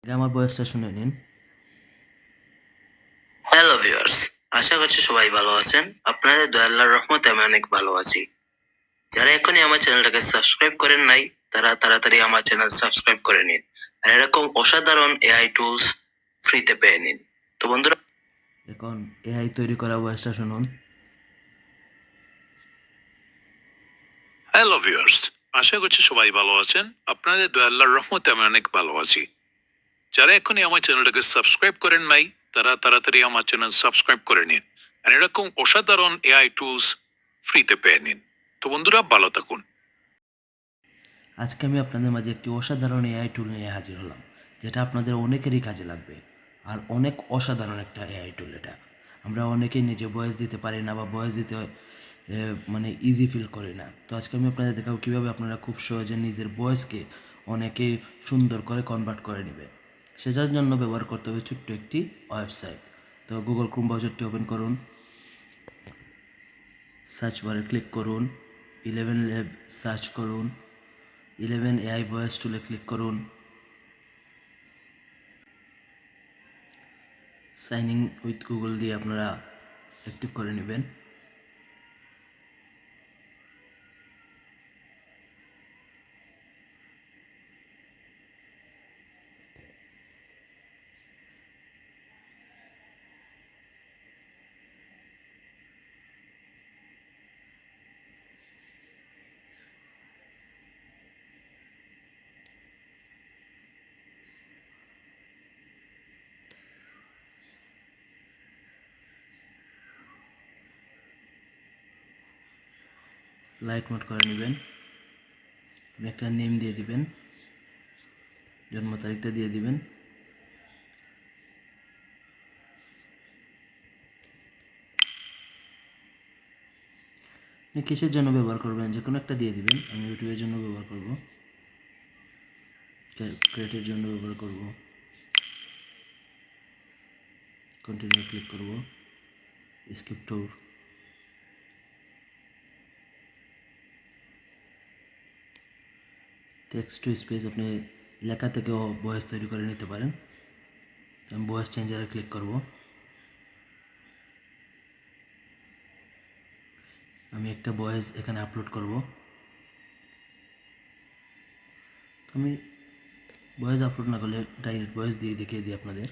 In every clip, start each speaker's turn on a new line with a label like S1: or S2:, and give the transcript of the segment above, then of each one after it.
S1: আমার বয়সটা শুনে নিন।
S2: হ্যালো ভিউয়ার্স, আশা করছি সবাই ভালো আছেন। আপনাদের দয়া আল্লাহর রহমতে আমি অনেক ভালো আছি। যারা এখনই আমার চ্যানেলটাকে সাবস্ক্রাইব করেন নাই, তারা তাড়াতাড়ি আমার চ্যানেল সাবস্ক্রাইব করে নিন। আর এরকম অসাধারণ এআই টুলস ফ্রিতে পেয়ে নিন। তো বন্ধুরা,
S1: এখন এআই তৈরি করা বয়সটা শুনুন।
S3: হ্যালো ভিউয়ার্স, আশা করছি সবাই ভালো আছেন। আপনাদের দয়া আল্লাহর রহমতে আমি অনেক ভালো আছি। যারা এখনই আমার চ্যানেলটাকে সাবস্ক্রাইব করেন নাই, তারা তাড়াতাড়ি আমার চ্যানেল সাবস্ক্রাইব করে নিন। আর এরকম অসাধারণ এআই টুলস ফ্রিতে পেয়ে নিন। তো বন্ধুরা, ভালো থাকুন।
S1: আজকে আমি আপনাদের মাঝে একটি অসাধারণ এআই টুল নিয়ে হাজির হলাম, যেটা আপনাদের অনেকেরই কাজে লাগবে। আর অনেক অসাধারণ একটা এআই টুল এটা। আমরা অনেকেই নিজে ভয়েস দিতে পারি না বা ভয়েস দিতে মানে ইজি ফিল করি না। তো আজকে আমি আপনাদের দেখাবো কীভাবে আপনারা খুব সহজে নিজের ভয়েসকে অনেকেই সুন্দর করে কনভার্ট করে নেবে। সেটার জন্য ব্যবহার করতে হবে ছোট্ট একটি ওয়েবসাইট। তো গুগল ক্রোম ব্রাউজারটি ওপেন করুন, সার্চ বারে ক্লিক করুন, 11 ল্যাব সার্চ করুন, 11 এআই ভয়েস টুলে ক্লিক করুন, সাইন ইন উইথ গুগল দিয়ে আপনারা অ্যাক্টিভ করে নেবেন। লাইট মোড করে নেবেন। একটা নেম দিয়ে দিবেন, জন্ম তারিখটা দিয়ে দিবেন। আপনি কিসের জন্য ব্যবহার করবেন যে কোনো একটা দিয়ে দিবেন। আমি ইউটিউবের জন্য ব্যবহার করব, ক্রিয়েটের জন্য ব্যবহার করব। কন্টিনিউ ক্লিক করব, skip tour. Text to space আপনি লেখা থেকেও ভয়েস তৈরি করে নিতে পারেন। আমি ভয়েস চেঞ্জারে ক্লিক করব। আমি একটা ভয়েস এখানে আপলোড করব। আমি ভয়েস আপলোড না করলে ডাইরেক্ট ভয়েস দিয়ে দেখিয়ে দিই আপনাদের।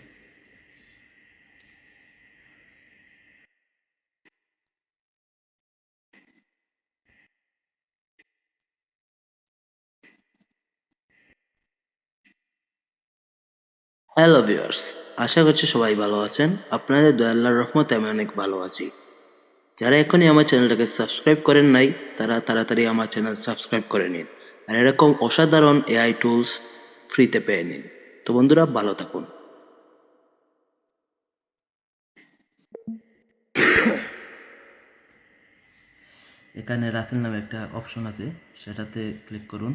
S2: হ্যালো ভিউয়ার্স, আশা করছি সবাই ভালো আছেন। আপনাদের দয়া আল্লাহর রহমতে আমি অনেক ভালো আছি। যারা এখনই আমার চ্যানেলটাকে সাবস্ক্রাইব করেন নাই, তারা তাড়াতাড়ি আমার চ্যানেল সাবস্ক্রাইব করে নিন। আর এরকম অসাধারণ এআই টুলস ফ্রিতে পেয়ে নিন। তো বন্ধুরা, ভালো থাকুন।
S1: এখানে রাসেল নামে একটা অপশন আছে, সেটাতে ক্লিক করুন।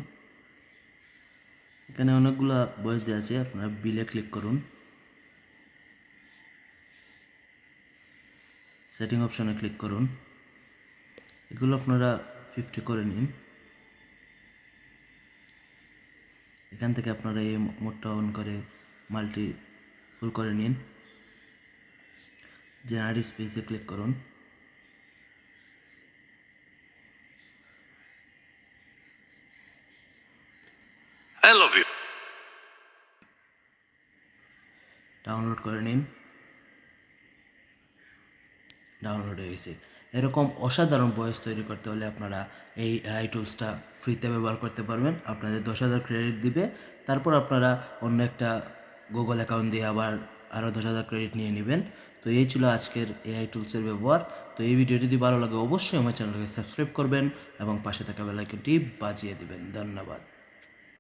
S1: এখানে অনেকগুলা ভয়েস দেওয়া আছে, আপনারা বিলে ক্লিক করুন। সেটিং অপশনে ক্লিক করুন। এগুলো আপনারা 50 করে নিন। এখান থেকে আপনারা এই মোডটা অন করে মাল্টি ফুল করে নিন। জেনারেট স্পেসে ক্লিক করুন।
S3: হ্যালো ভিউ
S1: ডাউনলোড করে নিন। ডাউনলোড হয়ে গেছে। এরকম অসাধারণ ভয়েস তৈরি করতে হলে আপনারা এই এআই টুলসটা ফ্রিতে ব্যবহার করতে পারবেন। আপনাদের 10,000 ক্রেডিট দিবে, তারপর আপনারা অন্য একটা গুগল অ্যাকাউন্ট দিয়ে আবার আরও 10,000 ক্রেডিট নিয়ে নেবেন। তো এই ছিল আজকের এআই টুলসের ব্যবহার। তো এই ভিডিও যদি ভালো লাগে অবশ্যই আমার চ্যানেলকে সাবস্ক্রাইব করবেন এবং পাশে থাকা বেল আইকনটি বাজিয়ে দিবেন। ধন্যবাদ।